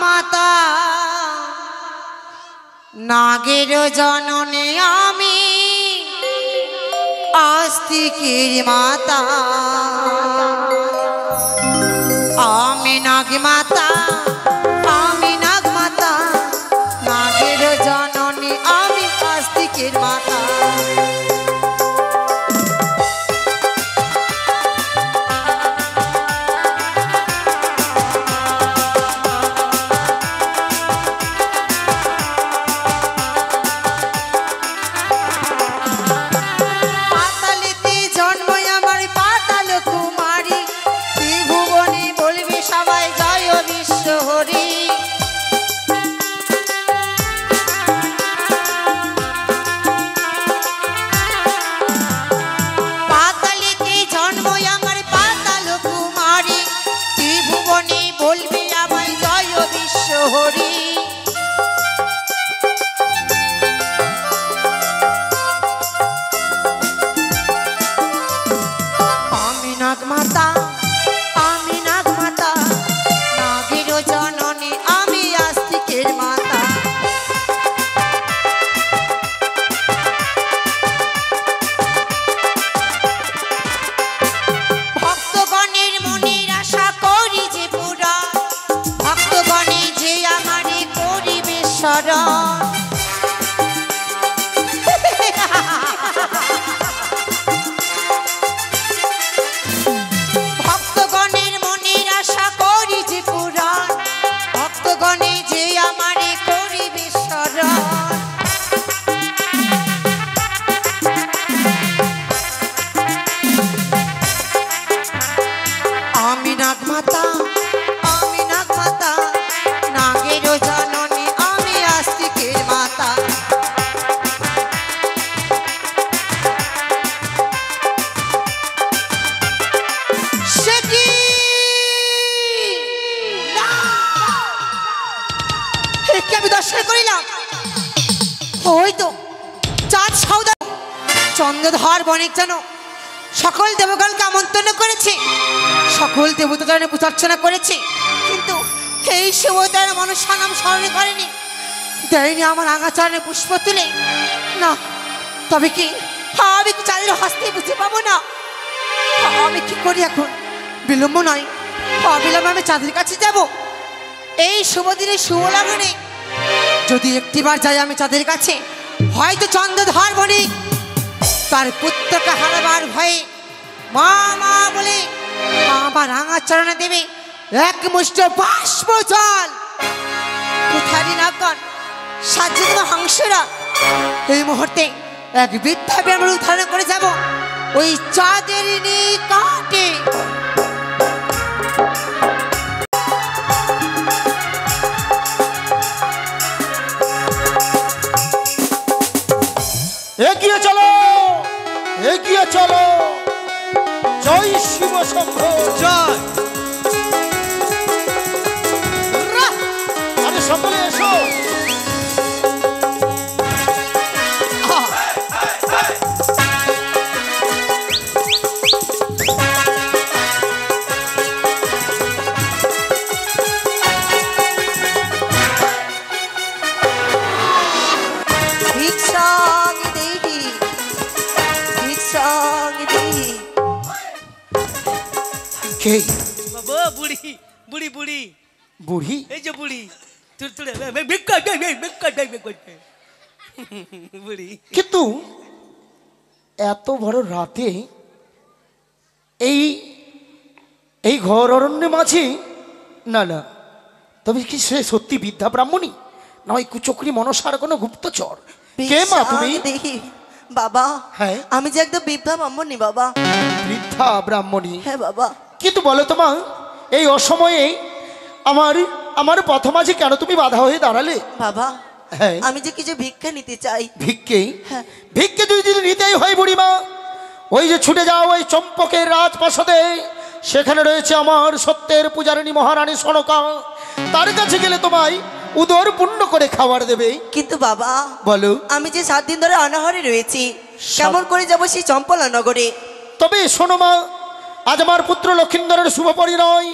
মাতা নাগের জননে আমি আস্তিকের মাতা আমি নাগ মাতা আমি নাগ মাতা নাগের জননে আমি আস্তিকের মাতা ভক্তগণের মনের আশা করি যে পুরাণ ভক্তগণে যে আমারে করিবে শরণ আমি নাগ মাতা আমি নাগ মাতা নাগের জননী আমি আস্তিকের মাতা আমি দর্শন করিলাম ওই তো চাঁদ সৌদা চন্দ্রধর বণিক যেন সকল দেবগণকে আমন্ত্রণ করেছে সকল দেবতা জনে পূজার্চনা করেছে কিন্তু এই শুভতার মনসা নাম স্মরণ করেনি দেয়নি আমার আগাচরণে পুষ্প তুলে না তবে কি আমি কি চাঁদের হস্তে বুঝতে পাবো না আমি কি করি এখন বিলম্ব নয় অবিলম্বে আমি চাঁদের কাছে যাব এই শুভ দিনে শুভ লাগনে যদি একটিবার যাই আমি চাঁদের কাছে হয়তো চন্দ্রধর বণিক তার পুত্রকে হারাবার ভয়ে মা মা বলে আমার রাঙা চরণে দেবে এক মুষ্ট বাষ্প জল কোথায় নাগন সাজ্জিত হংসরা এই মুহূর্তে এক বৃদ্ধা ব্রাহ্মণ ধারণ করে যাব ওই চাঁদের নিকটে এগিয়ে চলো জয় শিব শম্ভু জয় আরে সকলে এসো বাবা বুড়ি বুড়ি বুড়ি বুড়ি এই যে বুড়ি বুড়ি কিন্তু এত বড় রাতে এই এই ঘর অরণ্যে মাঝে না না তবে কি সে সত্যি বিদ্যা ব্রাহ্মণী নয় কুচক্রী মনসার কোনো গুপ্তচর কে মা তুমি দেখি বাবা হ্যাঁ আমি যে একদম বৃদ্ধা ব্রাহ্মণী বাবা বৃদ্ধা ব্রাহ্মণী হ্যাঁ বাবা কিন্তু বলো তো মা এই অসময়ে আমার আমার পথ মাঝে কেন তুমি বাধা হয়ে দাঁড়ালে বাবা হ্যাঁ আমি যে কিছু ভিক্ষা নিতে চাই ভিক্ষে হ্যাঁ ভিক্ষে যদি নিতেই হয় বুড়িমা ওই যে ছুটে যাও ওই চম্পকের রাজপ্রাসাদে সেখানে রয়েছে আমার সত্যের পূজারিণী মহারানী সনকা তার কাছে গেলে তোমায় উদর পূর্ণ করে খাবার দেবে কিন্তু বাবা বলো আমি যে 7 দিন ধরে অনাহারে রয়েছি কেমন করে যাব সেই চম্পলা নগরে তবে শোনো মা আজ আমার পুত্র লক্ষিন্দরের শুভ পরিণয়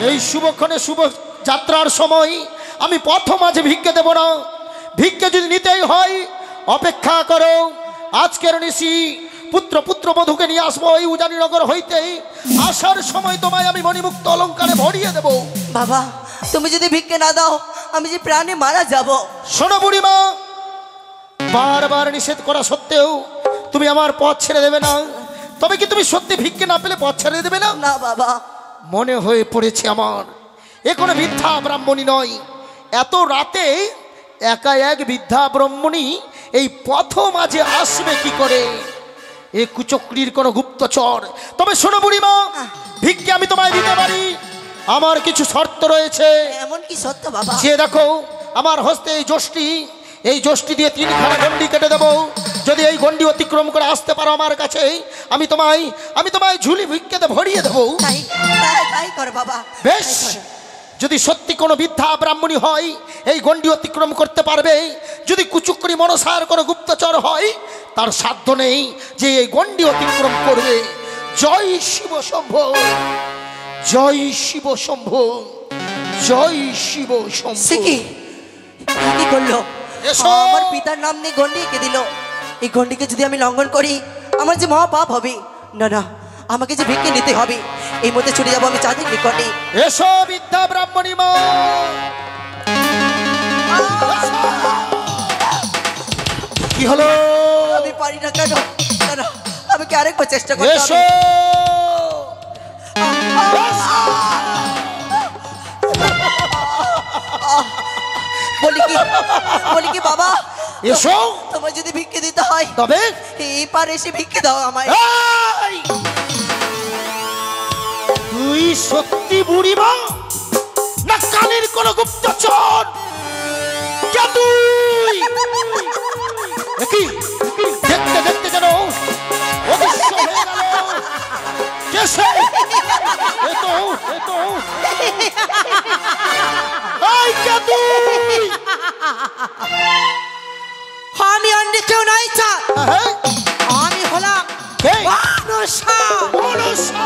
এই শুভক্ষণে শুভ যাত্রার সময় আমি পথ মাঝে ভিক্ষে দেব না। ভিক্ষে যদি নিতেই হয় অপেক্ষা করো, আজকের নিশি পুত্র পুত্রবধূকে নিয়ে আসবো এই উজানিনগর হইতেই। আসার সময় তোমায় আমি মণিমুক্ত অলঙ্কারে ভরিয়ে দেব। বাবা, তুমি যদি ভিক্ষে না দাও আমি যে প্রাণে মারা যাব। শোনো বুড়িমা, বারবার নিষেধ করা সত্ত্বেও তুমি আমার পথ ছেড়ে দেবে না। তবে কি তুমি সত্যি ভিক্ষে না পেলে পথ ছেড়ে দেবে না? না বাবা। মনে হয়ে পড়েছে আমার এ কোনো বৃদ্ধা ব্রাহ্মণী নয়। এত রাতে একা এক বৃদ্ধা ব্রাহ্মণী এই পথ মাঝে আসবে কি করে? এ কুচক্রির কোনো গুপ্তচর। তবে শোনো বুড়িমা, ভিক্ষে আমি তোমায় দিতে পারি, আমার কিছু শর্ত রয়েছে। এমন কি সত্য বাবা? যে দেখো আমার হস্তে এই যষ্টি দিয়ে 3খানা গন্ডি কেটে দেবো। যদি এই গন্ডি অতিক্রম করে আসতে পারো আমার কাছে, আমি তোমায় ঝুলি ভিক্ষেতে ভরিয়ে দেবো। তাই তাই কর বাবা। বেশ, যদি সত্যি কোনো বৃদ্ধা ব্রাহ্মণী হয় এই গন্ডি অতিক্রম করতে পারবে। যদি কুচুকরি মনসার কোনো গুপ্তচর হয় তার সাধ্য নেই যে এই গন্ডি অতিক্রম করবে। জয় শিব শম্ভো, জয় শিব শম্ভো, জয় শিব শম্ভো। সে কি কি করলো? এসো। আমার পিতার নাম নিয়ে গন্ডি এঁকে দিল। এই গন্ডিকে যদি আমি লঙ্ঘন করি আমার যে মহা পাপ হবে। না না, আমাকে যে ভিক্ষে নিতে হবে। এই মধ্যে চলে যাবো আমি চাঁদের নিকটে। এসো বিদ্যা ব্রাহ্মণী মা। কি হলো? আমি পারি না কেন? না না, আমি কি আরেকবার চেষ্টা করতে এসো। হবে? বলি কি বাবা, এসো। তোমার যদি ভিক্ষে দিতে হয় তবে এই পার এসে ভিক্ষে দাও আমায়। এই! তুই সত্যি বুড়িমা না কালের কোন গুপ্তচর? কে তুই? কি দেখতে দেখতে যেন অদৃশ্য হয়ে গেল। কে সে? এতো এই কে তুই? আমি অন্য কেউ নয় চাঁদ, হ্যাঁ? আমি হলাম কে? মনসা। মনসা।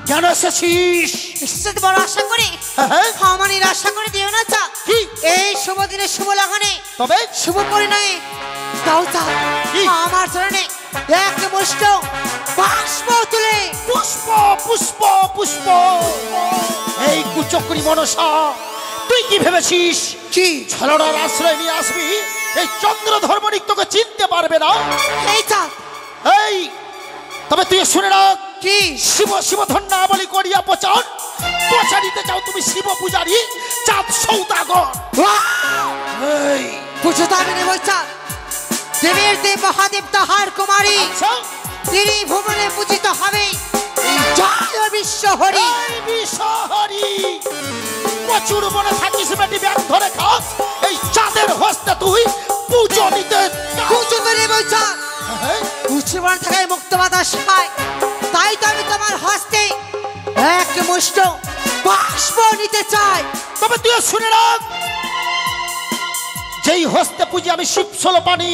কেন এসেছিস? নিশ্চিত বড় আশা করি হ্যাঁ? আমার আশা করে দিও না চা। কি? এই শুভ দিনে শুভ লগনে তবে শুভ পরিণয়ে দাও চা কি? আমার চরণে এক মুষ্ট বাষ্প তুলে। পুষ্প পুষ্প পুষ্প। এই কুচক্রি মনসা, তুই কি ভেবেছিস কি ছলনার আশ্রয় নিয়ে আসবি? এই চন্দ্রধর্মনিক তোকে চিনতে পারবে না। এই চা এই তবে তুই শুনে রাখ, কি শিব শিব ধন্যা বলি করিয়া প্রচার প্রচারিতে চাও তুমি শিব পূজারী চাঁদ সৌদাগর। এই বুঝতে হবে না বলছা দেবের দেব মহাদেব তাহার কুমারী আচ্ছা, তিনি ভুবনে পূজিত হবে এই জয় বিশ্ব হরি। এই বিশ্বহরি, প্রচুর মনে থাকিস বেটি, ব্যাগ ধরে খাস। এই চাঁদের হস্তে তুই পুজো নিতে পুজো করে বলছা হ্যাঁ? উচ্চবন থাকায় মুক্ত বাতাস পায়, তাই তো আমি তোমার হস্তে এক মুষ্ট বাষ্প নিতে চাই। তবে তুই শুনে রাখ, যেই হস্তে পুজি আমি শিব ষোলো পানি,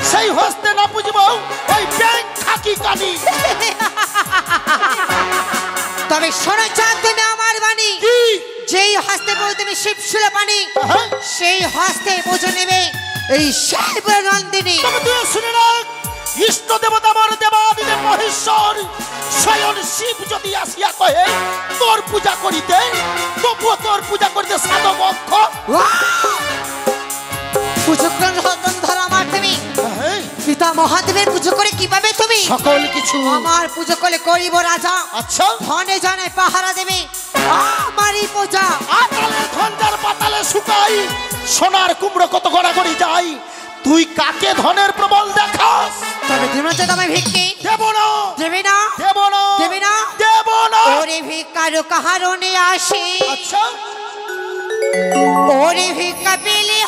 সেই হস্তে না পুজব ওই ব্যাংক খাকি কানি। তবে শোনো চাঁদ তুমি আমার বাণী, কি? যেই হস্তে পুজো তুমি শিব শুলে পানি, হ্যাঁ? সেই হস্তে পুজো নেবে এই শিব নন্দিনী। তবে তুই শুনে রাখ, ইষ্ট দেবতা আমার দেবাদিদেব মহেশ্বর স্বয়ং শিব যদি আসিয়া কহে তোর পূজা করিতে, তবুও তোর পূজা করিতে সাধক অক্ষ। পুজো ধর আমার তুমি হ্যাঁ? পিতা মহাদেবের পুজো করে কিভাবে তুমি সকল কিছু আমার পুজো করে করিব রাজা। আচ্ছা, ধনে জানে পাহারা দেবে আমারই পূজা। আতালে ধনজার পাতালে শুকাই, সোনার কুমড়ো কত গড়াগড়ি যায়। তুই কাকে ধনের প্রবল দেখাস? তবে তুমি হচ্ছে তোমায় ভিক্ষি দেব না, দেবে না, দেব না, দেবে না, দেব না। ওরে ভিক্ষারও কাহারণে আসে, আচ্ছা, ওরে ভিক্ষা পেলে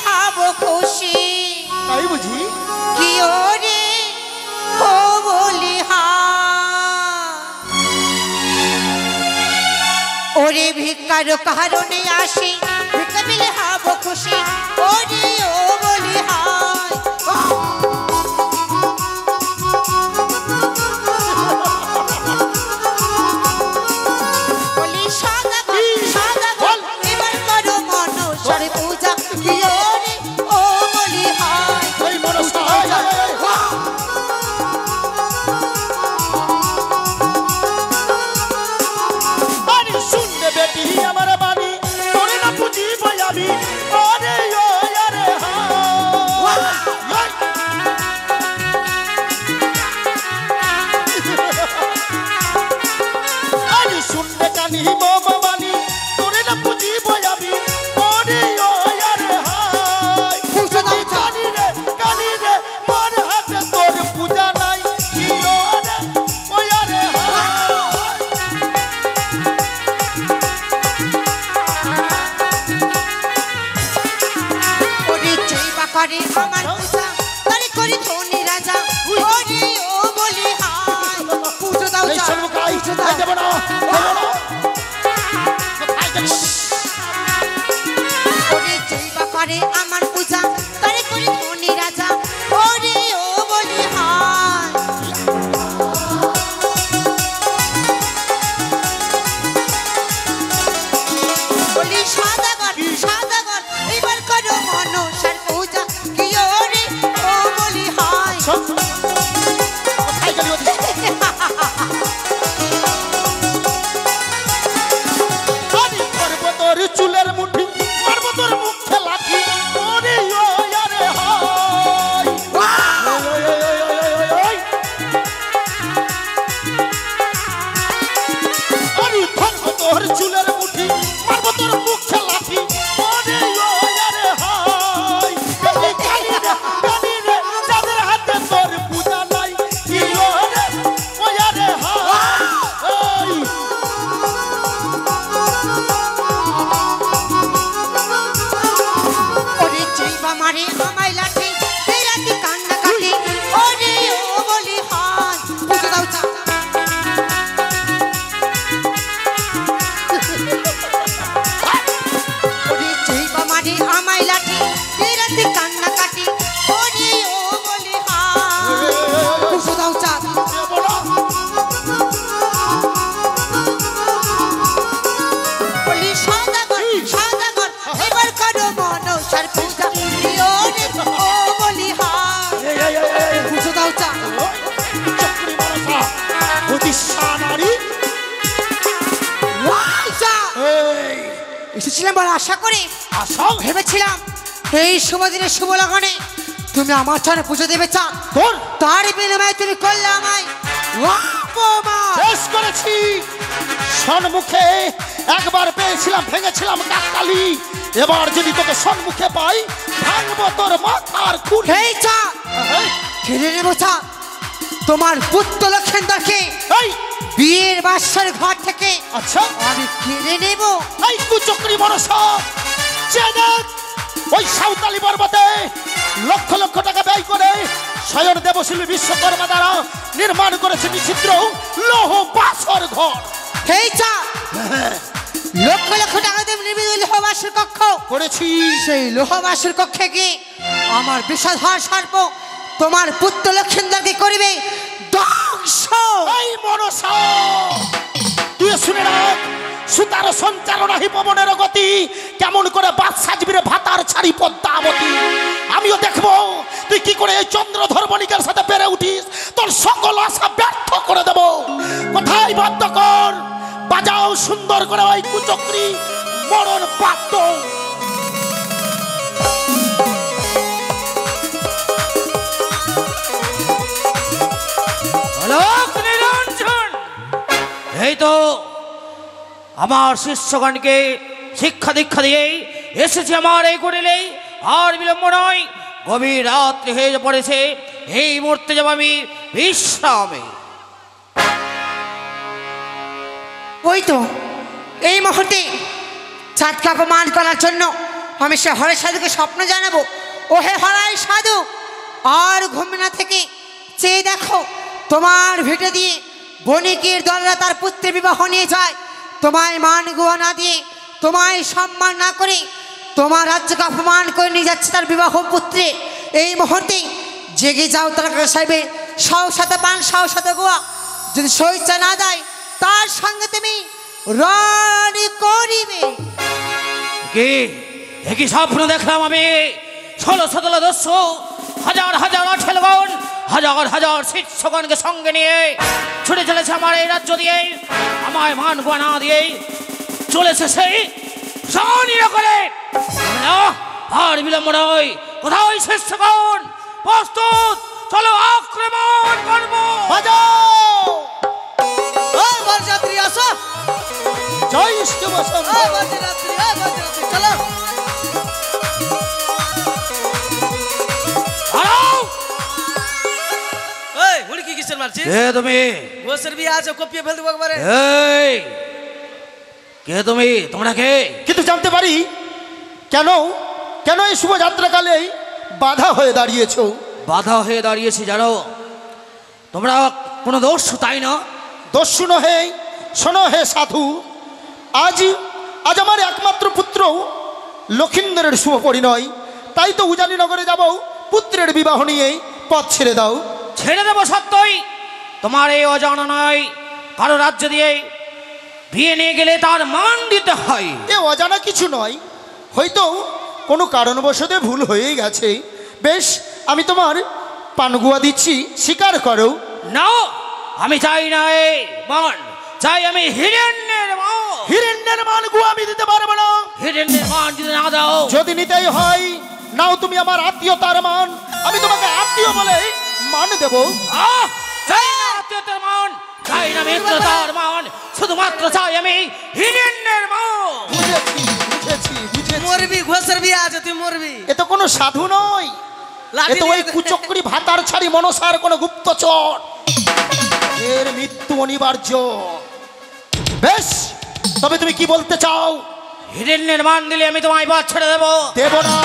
কারো কারণে আসি ভিক্ষা পেলে হব খুশি ওরে ও বলি হায় বলি সদাগর এবার করো মনসার পূজা কি ওরে ও বলি হায় ওই মনসা আরে শুনবে বেটি আমার বাণী তোরে না বুঝিব আমি আরে ও আরে হায় আরে শুনবে কানি মামা বাণী তোরে না বুঝিব আমি আরে ও আরে হায় পূজা দাও চা। কানি রে মোর হাতে তোর পূজা নাই কি ওরে ও আরে হায় ওরে জয়বা করে আমার পূজা তারে করি ধনী রাজা ওরে ও বলি হায় পূজা দাও এই চা। সর্বকাই পূজা দাও। দেব না কোথায় গেলি ওরে জয়বা করে আমার পূজা তারে করি ধনী রাজা ওরে ও বলি হায় বলি সদাগর এবার করো মনসার পূজা কি ওরে ও বলি হায় সব কোথায় গেলি ওদিকে আমি করব তোর চুলের মুঠি মারব তোর মুখে লাঠি ওরে ও আরে হায় ওই, ওই, ওই, ওই, ওই, ওই, ওই। আমি ধরব তোর চুলের মুঠি মারব তোর মুখে লাঠি ওরে ও আরে হায় কানি রে যাদের হাতে তোর পূজা নাই কি ওরে ও আরে হায় ওই ওরে জয়বা মারে আমায় লাঠি এই রাতে কান্না কাটি ওরে ও বলি হায় পূজা দাও চা। ওরে জয়বা মারে আমায় লাঠি এই রাতে কান্না কাটি ওরে ও বলি হায় পূজা দাও চা। বলি সদাগর এবার করো মনসার পূজা কি ওরে ও বলি হায় পূজা দাও চা। চক্রী মনসা অতিশা নারী ওয়াও চা। এই এসেছিলাম বড় আশা করে আসাও ভেবেছিলাম এই শুভ দিনে শুভ লগনে তুমি আমার চরণে পুজো দেবে চা তোর তার বিনিময়ে তুমি করলে আমায় অপমান। শেষ করেছি সম্মুখে একবার পেয়েছিলাম ভেঙেছিলাম কাকতালি এবার যদি তোকে সম্মুখে পাই ভাঙবো তোর মাথার কুঠে এই চা কেড়ে নেবো চা তোমার পুত্র লক্ষেন্দরকে এই বিয়ের বাসর ঘর থেকে আচ্ছা আমি কেড়ে নেবো। এই কুচক্রী মনসা চেনে ওই সাঁওতালি পর্বতে লক্ষ লক্ষ টাকা ব্যয় করে স্বয়ং দেবশিল্পী বিশ্বকর্মা দ্বারা নির্মাণ করেছে বিচিত্র লৌহ বাসর ঘর এই চা লক্ষ লক্ষ টাকা দেব নির্মিত লোহবাসের কক্ষ করেছি সেই লোহবাসের কক্ষে গিয়ে আমার বিষধর সর্প তোমার পুত্র লক্ষেন্দরকে করবে ধ্বংস। এই মনসা তুই শুনে রাখ সুতার সঞ্চালনাহি পবনের গতি কেমন করে বাদ সাজবি রে ভাতার ছাড়ি পদ্মাবতী আমিও দেখবো তুই কি করে এই চন্দ্রধর বণিকের সাথে পেরে উঠিস তোর সকল আশা ব্যর্থ করে দেব কোথায় বাদ্য কর বাজাও সুন্দর করে ওই কুচক্রী মরণ বাদ্য অলোক নিরঞ্জন এই তো আমার শিষ্যগণকে শিক্ষা দীক্ষা দিয়ে এসেছি আমার এই করিলেই আর বিলম্ব নয় গভীর রাত্রি হয়ে পড়েছে এই মুহূর্তে যাব আমি বিশ্রামে ওই তো এই মুহূর্তে চাঁদকে অপমান করার জন্য আমি সে হরের সাধুকে স্বপ্ন জানাবো ও হে হরাই সাধু আর ঘুম না থেকে চেয়ে দেখো তোমার ভিটে দিয়ে বণিকের দলরা তার পুত্রের বিবাহ নিয়ে যায় তোমায় মান গুয়া না দিয়ে তোমায় সম্মান না করে তোমার রাজ্যকে অপমান করে নিয়ে যাচ্ছে তার বিবাহ পুত্রে। এই মুহূর্তে জেগে যাও তার সাহেবে, সৌ সাথে পান সৌ সাথে গোয়া, যদি সইচ্ছা না দেয় তার সঙ্গে তুমি রানি করিবে। কি একই স্বপ্ন দেখলাম আমি? 16-17 হাজার হাজার অঠেলগণ, হাজার হাজার শিষ্যগণকে সঙ্গে নিয়ে ছুটে চলেছে আমার এই রাজ্য দিয়ে, আমার মান গোনা দিয়ে চলেছে সেই রানীরা করে। আর বিলম্ব নয়, কোথায় শিষ্যগণ? প্রস্তুত, চলো আক্রমণ করবো। বরযাত্রী আসো, জয় শিব শম্ভু। বরযাত্রী চলো। এই হুড়ি কি কিসের মারছিস? কে তুমি? গোসের বিয়ে আছে, কপিয়ে ফেল দেবো একবারে। এই কে তুমি? তোমরা কে? কিন্তু জানতে পারি কেন কেন এই শুভযাত্রাকালে বাধা হয়ে দাঁড়িয়েছো? বাধা হয়ে দাঁড়িয়েছি জানো? তোমরা কোনো দোষ তাই না? দস্যু নহে, শোনো হে সাধু, আজ আজ আমার একমাত্র পুত্র লক্ষিন্দরের শুভ পরিণয়, তাই তো উজানি নগরে যাব পুত্রের বিবাহ নিয়ে। পথ ছেড়ে দাও। ছেড়ে দেবো সত্যই। তোমার এই অজানা নয়, কারো রাজ্য দিয়ে বিয়ে নিয়ে গেলে তার মান দিতে হয়। এ অজানা কিছু নয়, হয়তো কোনো কারণবশত ভুল হয়েই গেছে। বেশ, আমি তোমার পানগুয়া দিচ্ছি, স্বীকার করো। না, আমি চাই না এই মান, চাই আমি হিরণ্যের মান। হিরণ্যের মান গুয়া আমি দিতে পারবো না। হিরণ্যের মান যদি না দাও, যদি নিতেই হয় নাও তুমি আমার আত্মীয়তার মান, আমি তোমাকে আত্মীয় বলে মান দেব। চাই না আত্মীয়তার মান, চাই না মিত্রতার মান, শুধুমাত্র চাই আমি হিরণ্যের মান। বুঝেছি বুঝেছি বুঝেছি। মরবি, ঘোষের বিয়ে আছে, তুই মরবি। এ তো কোনো সাধু নয়, এ তো ওই কুচক্রি ভাতার ছাড়ি মনসার কোনো গুপ্তচর। এর মৃত্যু অনিবার্য। বেশ, তবে তুমি কি বলতে চাও? হিরণ্যের মান দিলে আমি তোমায় বাদ ছেড়ে দেবো। দেব না।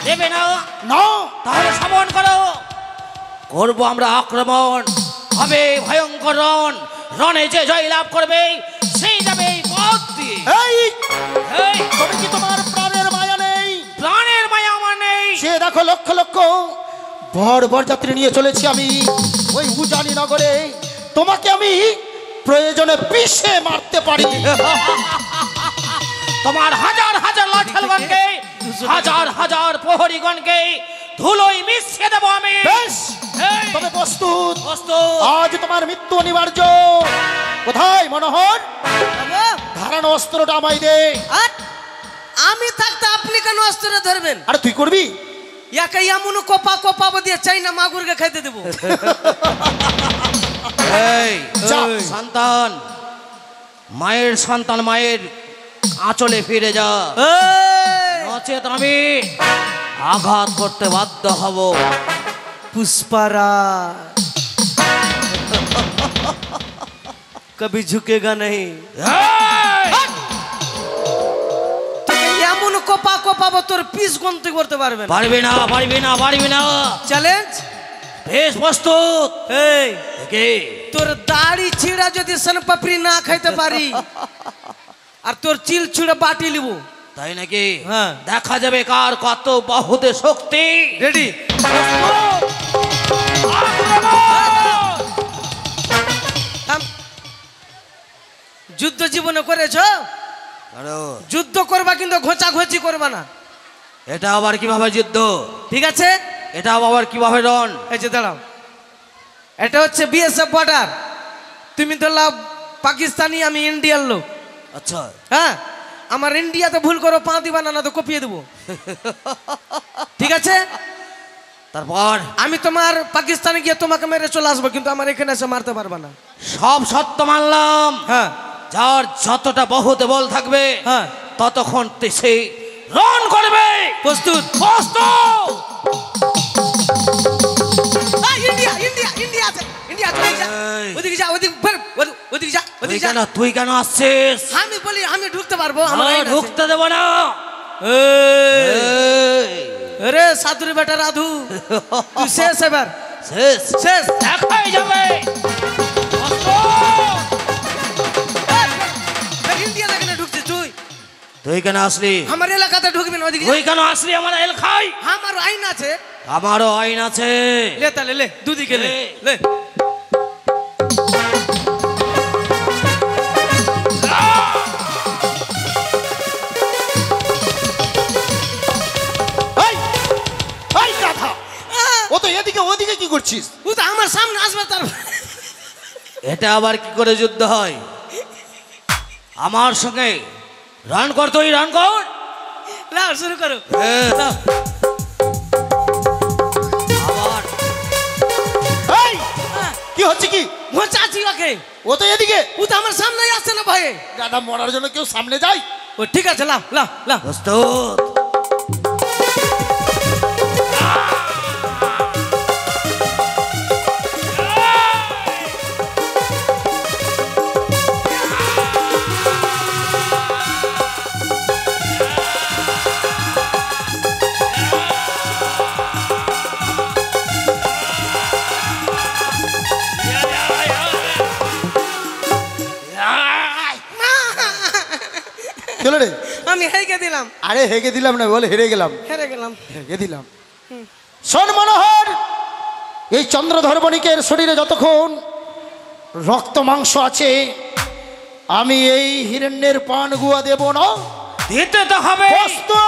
দেবে না? না। তাহলে শ্রবণ করো, করবো আমরা আক্রমণ, হবে ভয়ঙ্কর রণ। রণে যে জয় লাভ করবে সেই যাবে এই পথ দিয়ে। এই, এই, তবে কি তোমার প্রাণের মায়া নেই? প্রাণের মায়া আমার নেই। সে দেখো লক্ষ লক্ষ বরযাত্রী নিয়ে চলেছি আমি ওই উজানি নগরে। তোমাকে আমি প্রয়োজনে পিষে মারতে পারি। তোমার হাজার হাজার লাঠালগণকে, হাজার হাজার প্রহরীগণকে ধুলোয় মিশিয়ে দেবো আমি। বেশ, এই, তবে প্রস্তুত। প্রস্তুত। আজ তোমার মৃত্যু অনিবার্য। কোথায় মনোহর? ধারানো অস্ত্রটা আমায় দে। আর আমি থাকতে আপনি কেন অস্ত্র ধরবেন? আরে তুই করবি? ইয়াকে এমন কোপা কোপাবো দিয়ে চাই না মাগুরকে খাইতে দেবো। এই, যা। সন্তান, মায়ের সন্তান মায়ের আঁচলে ফিরে যা, নচেত আমি আঘাত করতে বাধ্য হব। पुष्पारा कभी झुकेगा नहीं। এমন কোপা কোপাবো তোর পিস গন্তি করতে পারবে না। পারবি না, পারবি না, পারবি না। চ্যালেঞ্জ? বেশ প্রস্তুত। এই কে? তোর দাড়ি ছিঁড়া যদি সনপাপড়ি না খাইতে পারি আর তোর চিল ছুঁড়ে বাটি লিবো। তাই নাকি? হ্যাঁ। দেখা যাবে কার কত বাহুতে শক্তি। রেডি? যুদ্ধ জীবনে করেছো? যুদ্ধ করবা কিন্তু ঘোচা ঘোচি করবা না। এটা আবার কিভাবে যুদ্ধ? ঠিক আছে, এটা আবার কিভাবে রন? এই যে দাঁড়াও, এটা হচ্ছে বিএসএফ বর্ডার। তুমি তো পাকিস্তানি, আমি ইন্ডিয়ার লোক। আচ্ছা, হ্যাঁ, আমার ইন্ডিয়াতে ভুল করো পা দিবা না, তো কপিয়ে দেবো। ঠিক আছে, তারপর আমি তোমার পাকিস্তানে গিয়ে তোমাকে মেরে চলে আসবো, কিন্তু আমার এখানে এসে মারতে পারবা না। সব সত্য মানলাম। হ্যাঁ, যার যতটা বহুতে বল থাকবে হ্যাঁ, ততক্ষণ সে রন করবে। প্রস্তুত? প্রস্তুত। ইন্ডিয়া ইন্ডিয়া ইন্ডিয়া আছে, ইন্ডিয়া চলে যা, ওদিকে যা, ওদিকে ওদিকে যা, ওদিকে যা। তুই কেন আসছিস? আমি বলি আমি ঢুকতে পারবো, আমার আইন আছে। ঢুকতে দেব না। আরে সাধুর বেটা রাধু, তুই শেষ এবার, শেষ শেষ। দেখাই যাবে। ইন্ডিয়া এখানে ঢুকছিস তুই? তুই কেন আসলি? আমার এলাকাতে ঢুকবেন ওদিকে। তুই কেন আসলি আমার এলাকায়? আমার আইন আছে। আমারও আইন আছে। লে তাহলে লে, দুদিকে লে লে। এই এই গাধা, ও তো এদিকে ওদিকে কি করছিস? ও তো আমার সামনে আসবে তার। এটা আবার কি করে যুদ্ধ হয়? আমার সঙ্গে রান কর, তুই রান কর। লাও শুরু করো। লাও। আবার এই কি হচ্ছে কি? মোচাছি ওকে। ও তো এদিকে। ও তো আমার সামনেই আসছে না ভয়ে। গাধা মরার জন্য কেউ সামনে যায়? ও ঠিক আছে, লাও লাও লাও। প্রস্তুত। চলো রে। আমি হেগে দিলাম। আরে হেগে দিলাম না, বলে হেরে গেলাম। হেরে গেলাম। হেগে দিলাম। শোন মনোহর, এই চন্দ্রধর বণিকের শরীরে যতক্ষণ রক্ত মাংস আছে, আমি এই হিরণ্যের পান গুয়া দেব না। দিতে তো হবে। প্রস্তুত।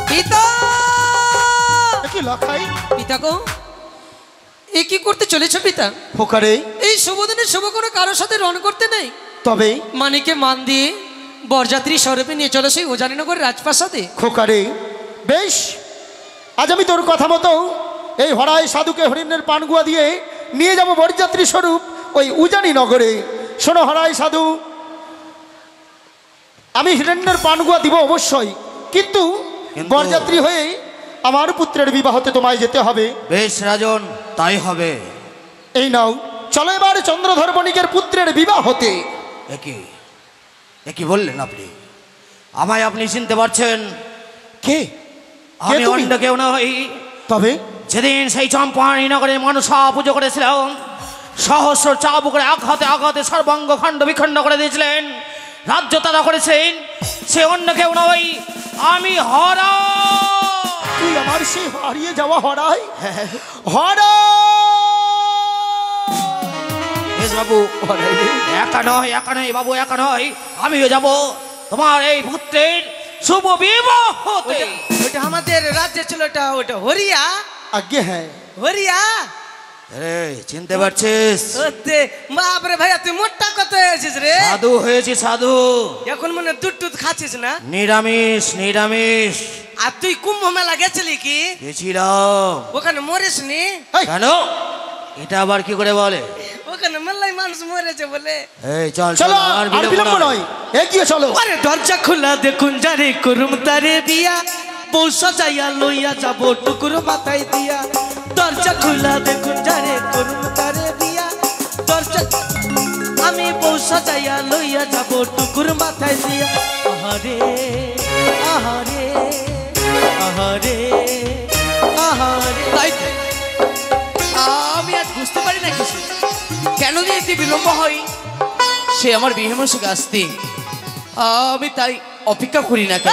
পিতা, কি লখাই? পিতা গো, এ কি করতে চলেছ পিতা? ফোকারে, এই শুভ দিনে শুভ করে কারোর সাথে রণ করতে নেই। তবে মানিকে মান দিয়ে বরযাত্রী স্বরূপে নিয়ে চলে সেই ওজানীনগর রাজপ্রাসাদে। খোকারে, বেশ, আজ আমি তোর কথা মতো এই হরাই সাধুকে হরিণের পানগুয়া দিয়ে নিয়ে যাব বরযাত্রী স্বরূপ ওই উজানি নগরে। শোনো হরাই সাধু, আমি হিরণ্যের পানগুয়া দিব অবশ্যই, কিন্তু বরযাত্রী হয়ে আমার পুত্রের বিবাহতে তোমায় যেতে হবে। বেশ রাজন, তাই হবে। এই নাও, চলো এবার চন্দ্রধর বণিকের পুত্রের বিবাহ হতে। একই বললেন আপনি? আমায় আপনি চিনতে পারছেন? কে? আমি অন্য কেউ নই। তবে যেদিন সেই চম্পাহানি নগরে মনসা পুজো করেছিলাম, সহস্র চাবুকের আঘাতে আঘাতে সর্বাঙ্গ খণ্ড বিখণ্ড করে দিয়েছিলেন, রাজ্য তারা করেছেন, সে অন্য কেউ নই, আমি হরা। তুই আমার সেই হারিয়ে যাওয়া হরাই? হরা বাবু, একা নয় বাবু, একা নয়, আমিও যাব তোমার এই পুত্রের শুভ বিবাহ হতে। ওটা আমাদের রাজ্যে ছিল, ওটা হরিয়া। আজ্ঞে হ্যাঁ, হরিয়া। রে চিনতে পারছিস? বাপরে ভাইয়া, তুই মোটা কত হয়েছিস রে? সাধু হয়েছি, সাধু। এখন মনে দুধ টুধ খাচ্ছিস না? নিরামিষ নিরামিষ। আর তুই কুম্ভ মেলা গেছিলি কি? গেছিলাম। ওখানে মরিস নি? কেন? এটা আবার কি করে বলে? ওখানে মেলায় মানুষ মরেছে বলে। এই চল চলো আর বিলম্ব নয়, এগিয়ে চলো। আরে দরজা খোলা দেখুন যারে করুম তারে বিয়া, বউ সাজাইয়া লইয়া যাব টুকুর মাথায় দিয়া। দরজা খোলা দেখুন যারে করুম তারে বিয়া, দরজা আমি বউ সাজাইয়া লইয়া যাব টুকুর মাথায় দিয়া। আহারে আহারে আহারে আহারে। আমি আজ বুঝতে পারি না কিছু, কেন যে এতে বিলম্ব হয়। সে আমার বিয়ে মশকে আসতে, আমি তাই অপেক্ষা করি না কেন?